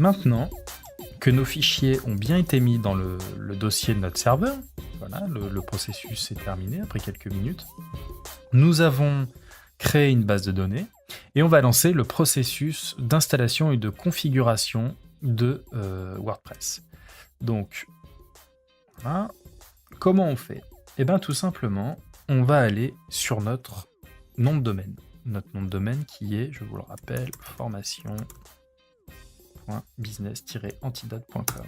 Maintenant que nos fichiers ont bien été mis dans le dossier de notre serveur, voilà, le processus est terminé après quelques minutes, nous avons créé une base de données et on va lancer le processus d'installation et de configuration de WordPress. Donc, voilà. Comment on fait? Eh bien, tout simplement, on va aller sur notre nom de domaine. Notre nom de domaine qui est, je vous le rappelle, formation.business-antidote.com.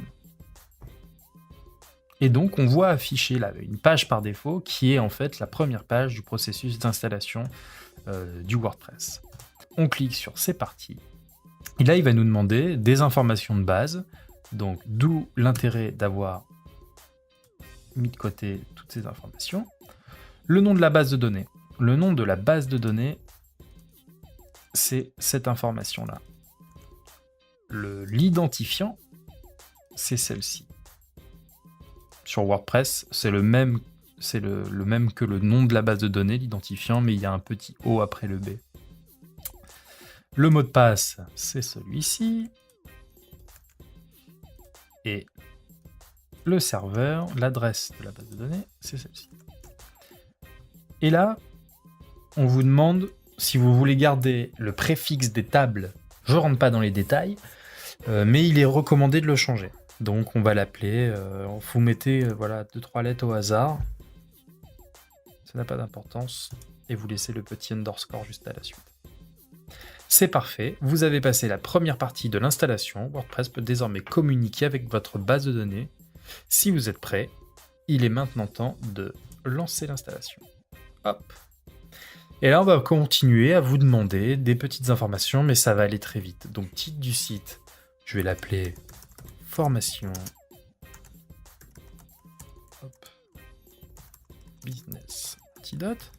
Et donc, on voit afficher là une page par défaut qui est en fait la première page du processus d'installation du WordPress. On clique sur C'est parti. Et là, il va nous demander des informations de base. Donc, d'où l'intérêt d'avoir mis de côté toutes ces informations. Le nom de la base de données. Le nom de la base de données, c'est cette information-là. L'identifiant, c'est celle-ci. Sur WordPress, c'est le même que le nom de la base de données, l'identifiant, mais il y a un petit O après le B. Le mot de passe, c'est celui-ci. Et le serveur, l'adresse de la base de données, c'est celle-ci. Et là, on vous demande si vous voulez garder le préfixe des tables. Je ne rentre pas dans les détails, mais il est recommandé de le changer. Donc on va l'appeler, vous mettez voilà, 2-3 lettres au hasard. Ça n'a pas d'importance. Et vous laissez le petit underscore juste à la suite. C'est parfait, vous avez passé la première partie de l'installation. WordPress peut désormais communiquer avec votre base de données. Si vous êtes prêt, il est maintenant temps de lancer l'installation. Hop. Et là, on va continuer à vous demander des petites informations, mais ça va aller très vite. Donc, titre du site, je vais l'appeler formation. Hop. Business Antidote.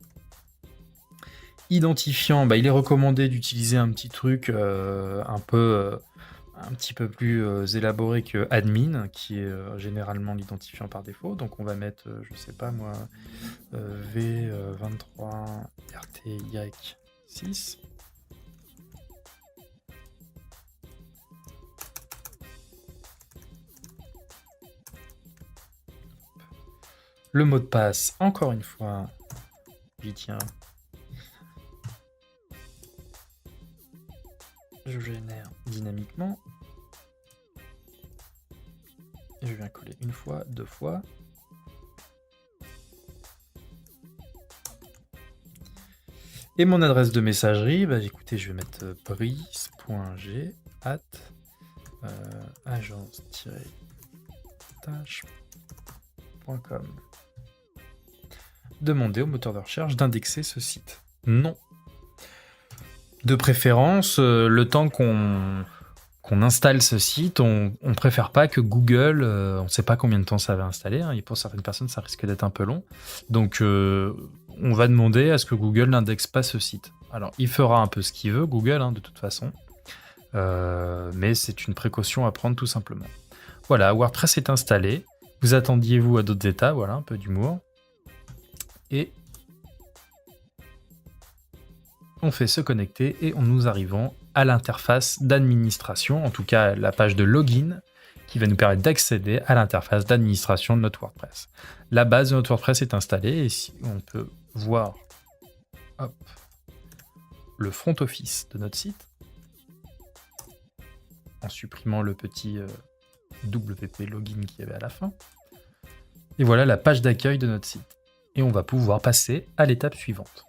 Identifiant, il est recommandé d'utiliser un petit truc un petit peu plus élaboré que admin, qui est généralement l'identifiant par défaut. Donc on va mettre, je sais pas moi, V23 RTY6. Le mot de passe, encore une fois, j'y tiens. Je génère dynamiquement. Et je viens coller une fois, 2 fois. Et mon adresse de messagerie, écoutez, je vais mettre brice.g@agence-tâche.com. Demandez au moteur de recherche d'indexer ce site. Non. De préférence, le temps qu'on installe ce site, on préfère pas que Google, on ne sait pas combien de temps ça va installer, et pour certaines personnes, ça risque d'être un peu long. Donc, on va demander à ce que Google n'indexe pas ce site. Alors, il fera un peu ce qu'il veut, Google, de toute façon. Mais c'est une précaution à prendre tout simplement. Voilà, WordPress est installé. Vous attendiez-vous à d'autres états, voilà, un peu d'humour. Et on fait se connecter et nous arrivons à l'interface d'administration, en tout cas la page de login, qui va nous permettre d'accéder à l'interface d'administration de notre WordPress. La base de notre WordPress est installée et si on peut voir le front office de notre site, en supprimant le petit WP login qu'il y avait à la fin. Et voilà la page d'accueil de notre site. Et on va pouvoir passer à l'étape suivante.